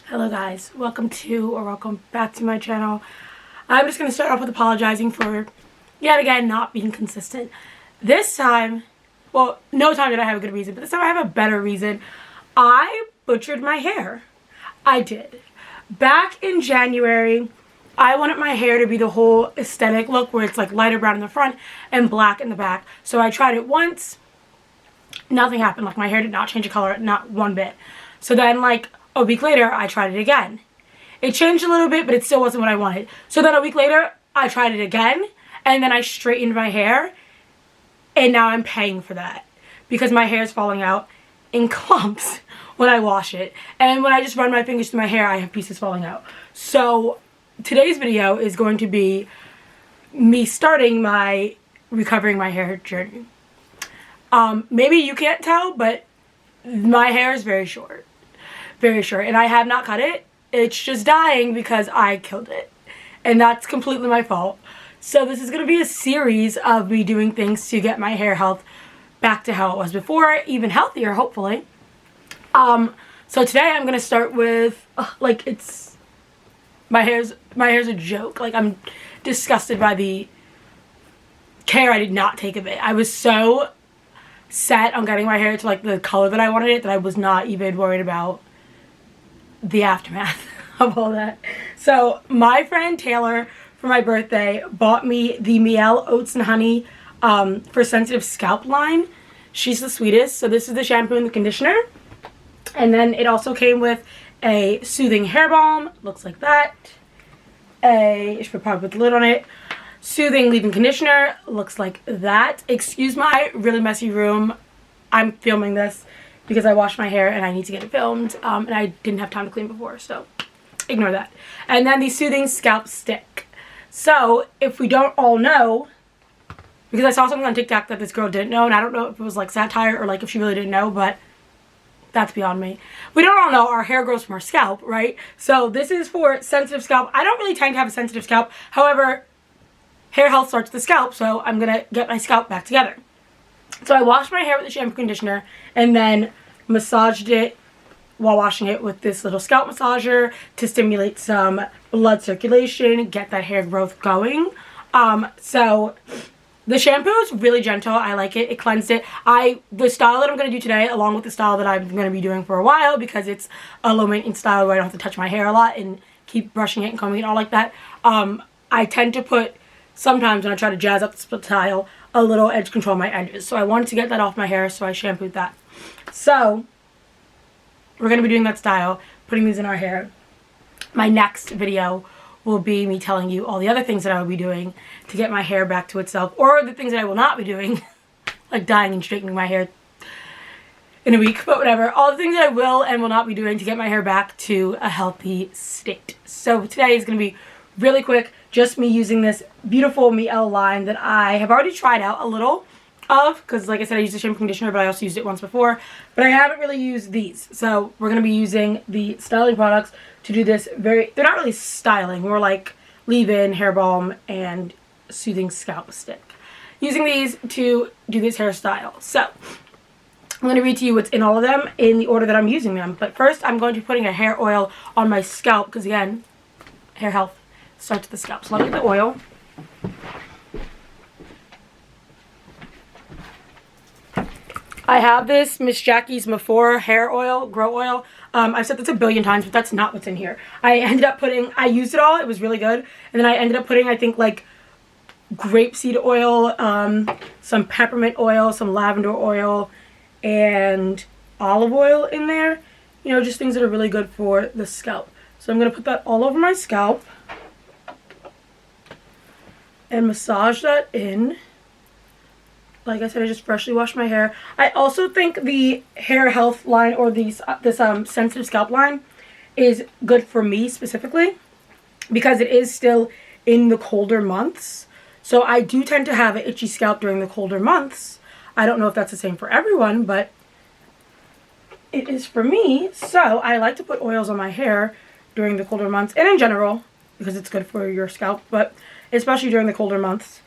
Hello guys, welcome back to my channel. I'm just going to start off with apologizing for yet again not being consistent. This time, well, no time did I have a good reason, but this time I have a better reason. I butchered my hair. I did. Back in January, I wanted my hair to be the whole aesthetic look where it's like lighter brown in the front and black in the back. So I tried it once. Nothing happened. Like, my hair did not change the color, not one bit. So then, like, a week later, I tried it again. It changed a little bit, but it still wasn't what I wanted. So then a week later, I tried it again, and then I straightened my hair, and now I'm paying for that because my hair is falling out in clumps when I wash it. And when I just run my fingers through my hair, I have pieces falling out. So today's video is going to be me starting my recovering my hair journey. Maybe you can't tell, but my hair is very short. Very short. And I have not cut it. It's just dying because I killed it. And that's completely my fault. So this is going to be a series of me doing things to get my hair health back to how it was before. Even healthier, hopefully. So today I'm going to start with, my hair's a joke. Like, I'm disgusted by the care I did not take of it. I was so set on getting my hair to like the color that I wanted it that I was not even worried about the aftermath of all that. So my friend Taylor, for my birthday, bought me the Miel Oats and Honey for sensitive scalp line. She's the sweetest. So this is the shampoo and the conditioner, and then it also came with a soothing hair balm. Looks like that. You should probably put the lid on it. Soothing leave-in conditioner, looks like that. Excuse my really messy room. I'm filming this because I washed my hair and I need to get it filmed, and I didn't have time to clean before, so ignore that. And then the soothing scalp stick. So if we don't all know, because I saw something on TikTok that this girl didn't know, and I don't know if it was like satire or like if she really didn't know, but that's beyond me. We don't all know our hair grows from our scalp, right? So this is for sensitive scalp. I don't really tend to have a sensitive scalp. However, hair health starts with the scalp, so I'm going to get my scalp back together. So I washed my hair with the shampoo conditioner and then massaged it while washing it with this little scalp massager to stimulate some blood circulation, get that hair growth going. So the shampoo is really gentle. I like it. It cleansed it. The style that I'm going to do today, along with the style that I'm going to be doing for a while, because it's a low maintenance style where I don't have to touch my hair a lot and keep brushing it and combing it all like that. I tend to put, sometimes when I try to jazz up the style, a little edge control on my edges. So I wanted to get that off my hair, so I shampooed that. So we're going to be doing that style, putting these in our hair. My next video will be me telling you all the other things that I will be doing to get my hair back to itself, or the things that I will not be doing, like dyeing and straightening my hair in a week, but whatever. All the things that I will and will not be doing to get my hair back to a healthy state. So today is going to be really quick, just me using this beautiful Miel line that I have already tried out a little of, because like I said, I used the shampoo conditioner, but I also used it once before, but I haven't really used these. So we're going to be using the styling products to do this they're not really styling, more like leave-in, hair balm, and soothing scalp stick. Using these to do this hairstyle. So I'm going to read to you what's in all of them in the order that I'm using them. But first, I'm going to be putting a hair oil on my scalp, because again, hair health starts with the scalp. So let me get the oil. I have this Miss Jackie's Maphora hair oil, grow oil. I've said this a billion times, but that's not what's in here. I used it all. It was really good. And then I ended up putting, I think, like grapeseed oil, some peppermint oil, some lavender oil, and olive oil in there. You know, just things that are really good for the scalp. So I'm going to put that all over my scalp and massage that in. Like I said, I just freshly washed my hair. I also think the hair health line, or this sensitive scalp line, is good for me specifically because it is still in the colder months. So I do tend to have an itchy scalp during the colder months. I don't know if that's the same for everyone, but it is for me. So I like to put oils on my hair during the colder months, and in general, because it's good for your scalp, but especially during the colder months,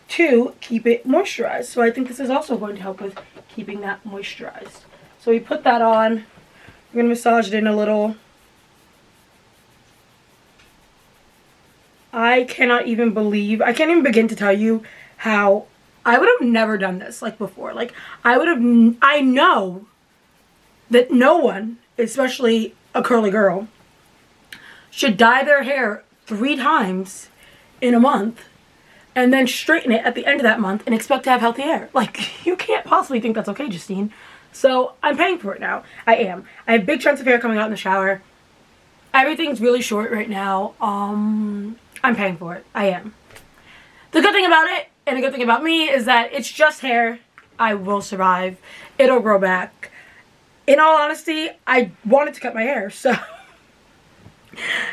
to keep it moisturized. So I think this is also going to help with keeping that moisturized. So we put that on. We're going to massage it in a little I cannot even believe, I can't even begin to tell you how I would have never done this like before. Like I know that no one, especially a curly girl, should dye their hair 3 times in a month and then straighten it at the end of that month and expect to have healthy hair. Like, you can't possibly think that's okay, Justine. So I'm paying for it now. I am. I have big chunks of hair coming out in the shower. Everything's really short right now. I'm paying for it. I am. The good thing about it, and the good thing about me, is that it's just hair. I will survive. It'll grow back. In all honesty, I wanted to cut my hair, so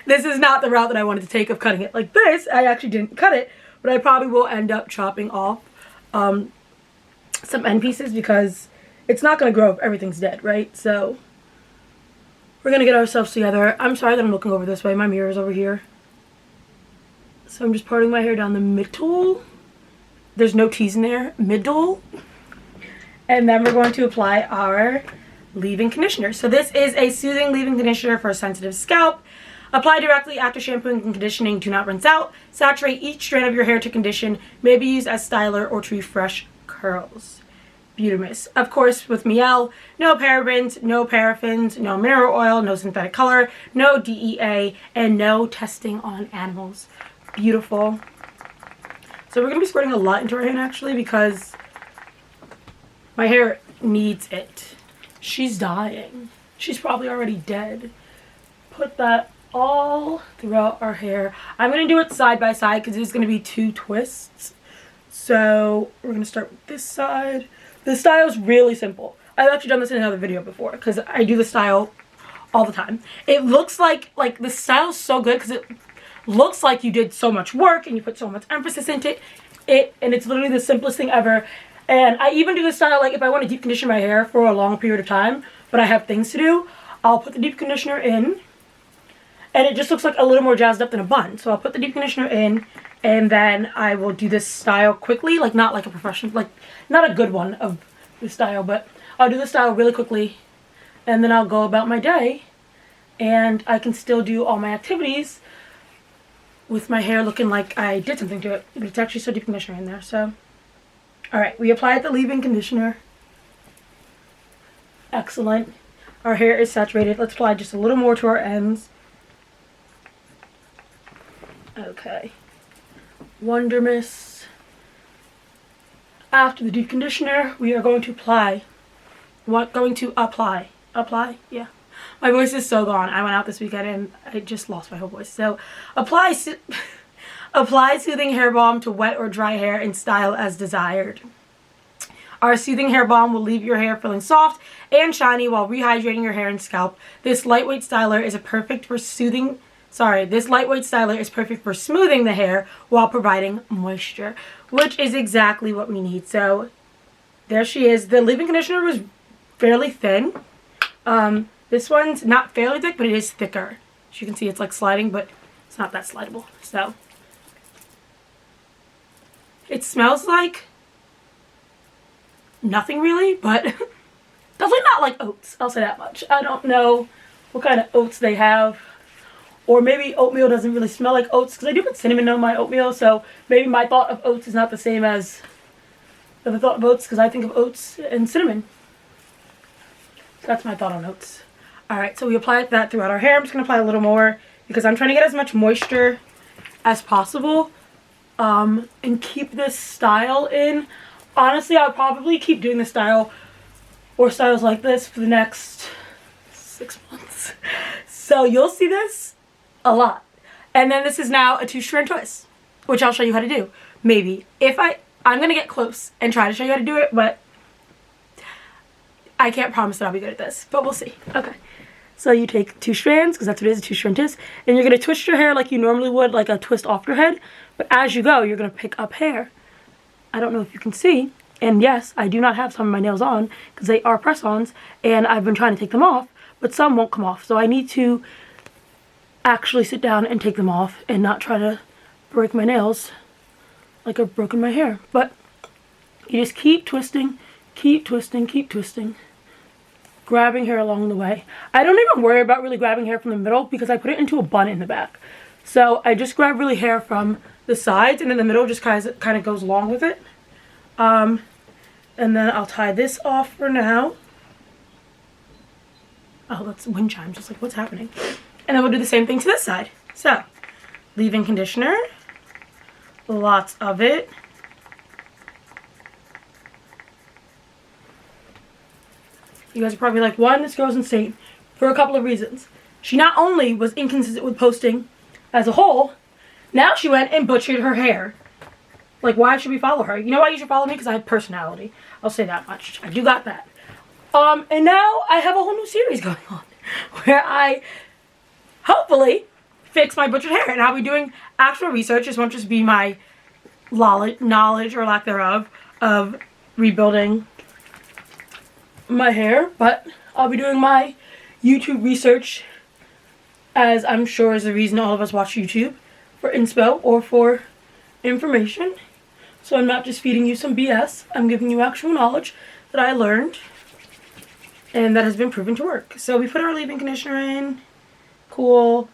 this is not the route that I wanted to take of cutting it like this. I actually didn't cut it, but I probably will end up chopping off some end pieces because it's not going to grow if everything's dead, right? So we're going to get ourselves together. I'm sorry that I'm looking over this way. My mirror's over here. So I'm just parting my hair down the middle. There's no T's in there. Middle. And then we're going to apply our leave-in conditioner. So this is a soothing leave-in conditioner for a sensitive scalp. Apply directly after shampooing and conditioning. Do not rinse out. Saturate each strand of your hair to condition. May be used as styler or to refresh curls. Beautimous. Of course, with Miel, no parabens, no paraffins, no mineral oil, no synthetic color, no DEA, and no testing on animals. Beautiful. So we're going to be squirting a lot into our hand actually because my hair needs it. She's dying. She's probably already dead. Put that all throughout our hair. I'm going to do it side by side because it's going to be 2 twists. So we're going to start with this side. The style is really simple. I've actually done this in another video before because I do the style all the time. It looks like the style's so good because it looks like you did so much work and you put so much emphasis into it, and it's literally the simplest thing ever. And I even do the style like if I want to deep condition my hair for a long period of time, but I have things to do, I'll put the deep conditioner in, and it just looks like a little more jazzed up than a bun. So I'll put the deep conditioner in, and then I will do this style quickly, like not like a professional, like not a good one of the style, but I'll do the style really quickly, and then I'll go about my day, and I can still do all my activities with my hair looking like I did something to it. But it's actually so deep conditioner in there, so. Alright, we applied the leave-in conditioner. Excellent. Our hair is saturated. Let's apply just a little more to our ends. Okay. Wondermiss. After the deep conditioner, we are going to apply. Apply? Yeah. My voice is so gone. I went out this weekend and I just lost my whole voice. So, apply soothing hair balm to wet or dry hair and style as desired. Our soothing hair balm will leave your hair feeling soft and shiny while rehydrating your hair and scalp. This lightweight styler is perfect for smoothing the hair while providing moisture, which is exactly what we need. So there she is. The leave-in conditioner was fairly thin. This one's not fairly thick, but it is thicker. As you can see, it's like sliding, but it's not that slidable. So it smells like nothing really, but definitely not like oats. I'll say that much. I don't know what kind of oats they have. Or maybe oatmeal doesn't really smell like oats, because I do put cinnamon on my oatmeal, so maybe my thought of oats is not the same as the thought of oats, because I think of oats and cinnamon. So that's my thought on oats. Alright, so we applied that throughout our hair. I'm just going to apply a little more, because I'm trying to get as much moisture as possible, and keep this style in. Honestly, I'll probably keep doing this style, or styles like this, for the next 6 months. So you'll see this a lot. And then this is now a 2-strand twist, which I'll show you how to do. Maybe. I'm going to get close and try to show you how to do it, but I can't promise that I'll be good at this. But we'll see. Okay. So you take 2 strands, because that's what it is, a 2-strand twist, and you're going to twist your hair like you normally would, like a twist off your head. But as you go, you're going to pick up hair. I don't know if you can see. And yes, I do not have some of my nails on, because they are press-ons, and I've been trying to take them off, but some won't come off. So I need to actually sit down and take them off and not try to break my nails like I've broken my hair. But you just keep twisting, keep twisting, keep twisting, grabbing hair along the way. I don't even worry about really grabbing hair from the middle because I put it into a bun in the back. So I just grab really hair from the sides, and in the middle just kind of goes along with it. And then I'll tie this off for now. Oh, that's wind chimes. Just like, what's happening? And then we'll do the same thing to this side. So, leave-in conditioner. Lots of it. You guys are probably like, one, this girl's insane. For a couple of reasons. She not only was inconsistent with posting as a whole, now she went and butchered her hair. Like, why should we follow her? You know why you should follow me? Because I have personality. I'll say that much. I do got that. And now I have a whole new series going on where I hopefully fix my butchered hair. And I'll be doing actual research. This won't just be my knowledge or lack thereof of rebuilding my hair, but I'll be doing my YouTube research, as I'm sure is the reason all of us watch YouTube, for inspo or for information. So I'm not just feeding you some BS. I'm giving you actual knowledge that I learned and that has been proven to work. So we put our leave-in conditioner in. Cool.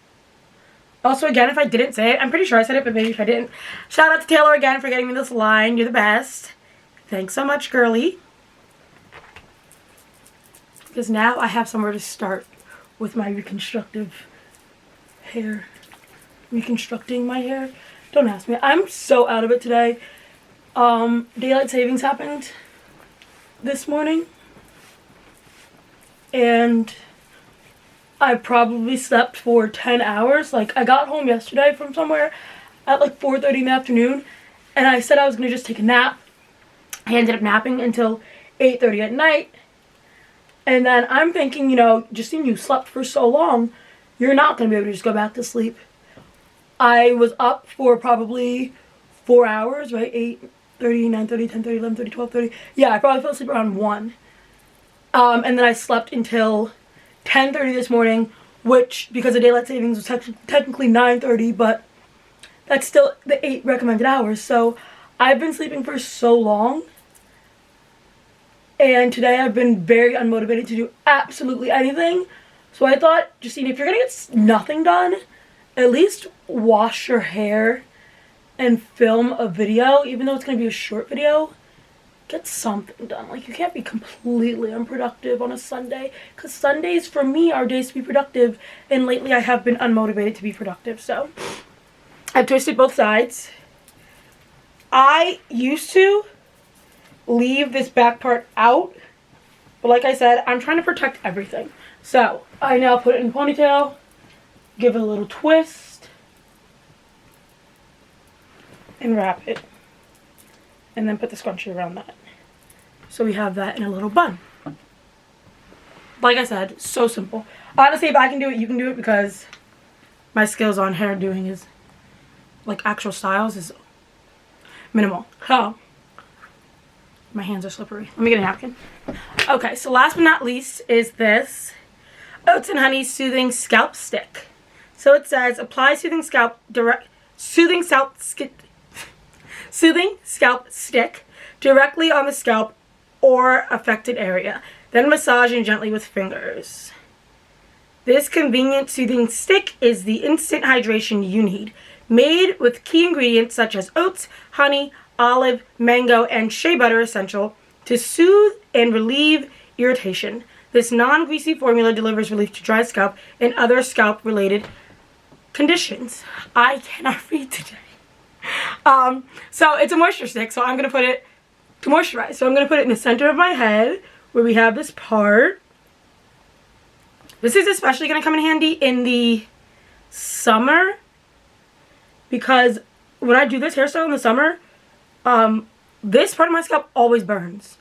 Also, again, if I didn't say it, I'm pretty sure I said it, but maybe if I didn't, shout out to Taylor again for getting me this line. You're the best. Thanks so much, girly. Because now I have somewhere to start with my reconstructive hair. Reconstructing my hair. Don't ask me. I'm so out of it today. Daylight savings happened this morning. And I probably slept for 10 hours. Like, I got home yesterday from somewhere at like 4:30 in the afternoon. And I said I was going to just take a nap. I ended up napping until 8:30 at night. And then I'm thinking, you know, Justine, you slept for so long, you're not going to be able to just go back to sleep. I was up for probably 4 hours, right? 8:30, 9:30, 10:30, 11:30, 12:30. Yeah, I probably fell asleep around 1. And then I slept until 10:30 this morning, which, because of daylight savings, was technically 9:30, but that's still the 8 recommended hours. So I've been sleeping for so long. And today I've been very unmotivated to do absolutely anything. So I thought, Justine, if you're going to get nothing done, at least wash your hair and film a video. Even though it's going to be a short video, get something done. Like, you can't be completely unproductive on a Sunday. Because Sundays, for me, are days to be productive. And lately I have been unmotivated to be productive. So I've twisted both sides. I used to leave this back part out, but like I said, I'm trying to protect everything. So I now put it in a ponytail, give it a little twist, and wrap it, and then put the scrunchie around that. So we have that in a little bun. Like I said, so simple. Honestly, if I can do it, you can do it, because my skills on hair doing is, like, actual styles is minimal. So my hands are slippery. Let me get a napkin. Okay, so last but not least is this Oats and Honey Soothing Scalp Stick. So it says, apply soothing scalp stick directly on the scalp or affected area. Then massage and gently with fingers. This convenient soothing stick is the instant hydration you need. Made with key ingredients such as oats, honey, olive, mango, and shea butter essential to soothe and relieve irritation. This non-greasy formula delivers relief to dry scalp and other scalp-related conditions. I cannot read today. So it's a moisture stick, so I'm going to put it to moisturize. So I'm going to put it in the center of my head where we have this part. This is especially going to come in handy in the summer, because when I do this hairstyle in the summer, this part of my scalp always burns.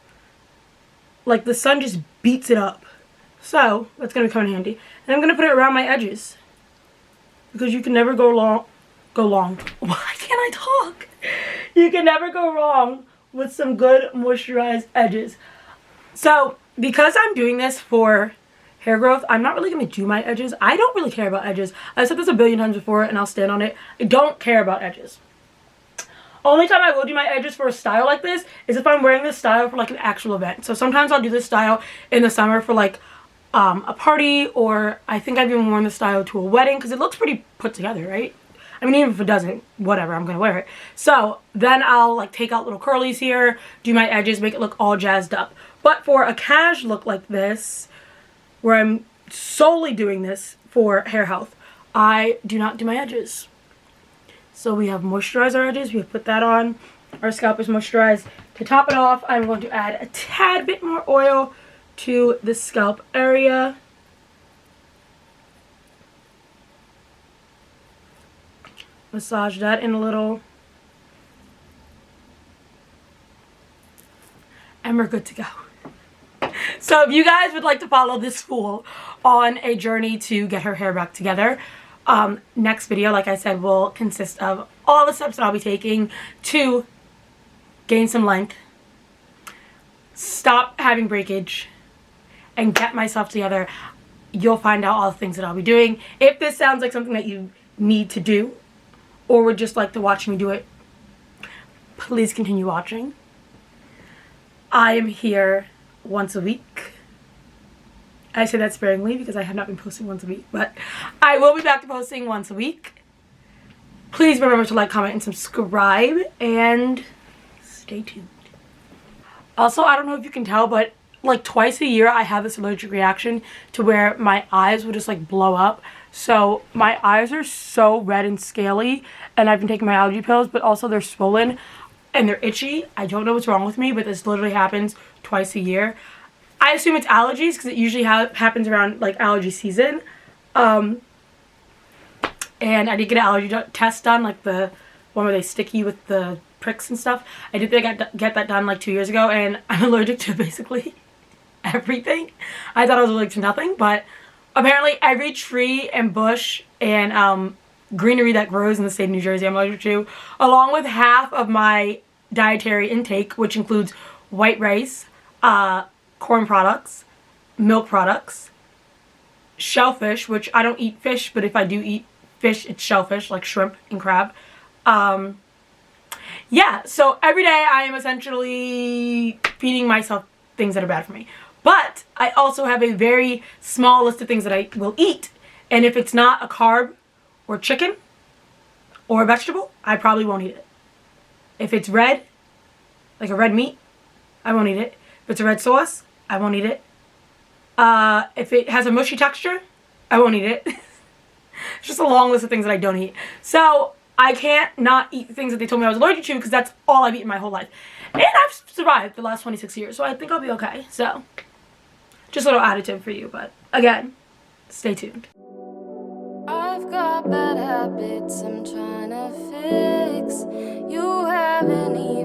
Like, the sun just beats it up. So that's going to come in handy. And I'm going to put it around my edges, because you can never go wrong. Why can't I talk? You can never go wrong with some good moisturized edges. So because I'm doing this for hair growth, I'm not really going to do my edges. I don't really care about edges. I've said this a billion times before, and I'll stand on it. I don't care about edges. Only time I will do my edges for a style like this is if I'm wearing this style for like an actual event. So sometimes I'll do this style in the summer for like a party, or I think I've even worn this style to a wedding, because it looks pretty put together, right? I mean, even if it doesn't, whatever, I'm gonna wear it. So then I'll like take out little curlies here, do my edges, make it look all jazzed up. But for a cash look like this, where I'm solely doing this for hair health, I do not do my edges. So we have moisturized our edges, we have put that on. Our scalp is moisturized. To top it off, I'm going to add a tad bit more oil to the scalp area. Massage that in a little. And we're good to go. So if you guys would like to follow this fool on a journey to get her hair back together, next video, like I said, will consist of all the steps that I'll be taking to gain some length, stop having breakage, and get myself together. You'll find out all the things that I'll be doing. If this sounds like something that you need to do or would just like to watch me do it, please continue watching. I am here once a week. I say that sparingly because I have not been posting once a week, but I will be back to posting once a week. Please remember to like, comment, and subscribe, and stay tuned. Also, I don't know if you can tell, but like twice a year I have this allergic reaction to where my eyes will just like blow up. So my eyes are so red and scaly, and I've been taking my allergy pills, but also they're swollen and they're itchy. I don't know what's wrong with me, but this literally happens twice a year. I assume it's allergies because it usually happens around like allergy season. And I did get an allergy test done, like the one where they stick you with the pricks and stuff. I did get that done like 2 years ago, and I'm allergic to basically everything. I thought I was allergic to nothing, but apparently every tree and bush and greenery that grows in the state of New Jersey I'm allergic to, along with half of my dietary intake, which includes white rice, corn products, milk products, shellfish, which I don't eat fish, but if I do eat fish, it's shellfish, like shrimp and crab. Yeah, so every day I am essentially feeding myself things that are bad for me. But I also have a very small list of things that I will eat, and if it's not a carb or chicken or a vegetable, I probably won't eat it. If it's red, like a red meat, I won't eat it. If it's a red sauce, I won't eat it. If it has a mushy texture, I won't eat it. It's just a long list of things that I don't eat. So I can't not eat the things that they told me I was allergic to because that's all I've eaten my whole life. And I've survived the last 26 years, so I think I'll be okay. So just a little additive for you, but again, stay tuned. I've got bad habits I'm trying to fix. You have any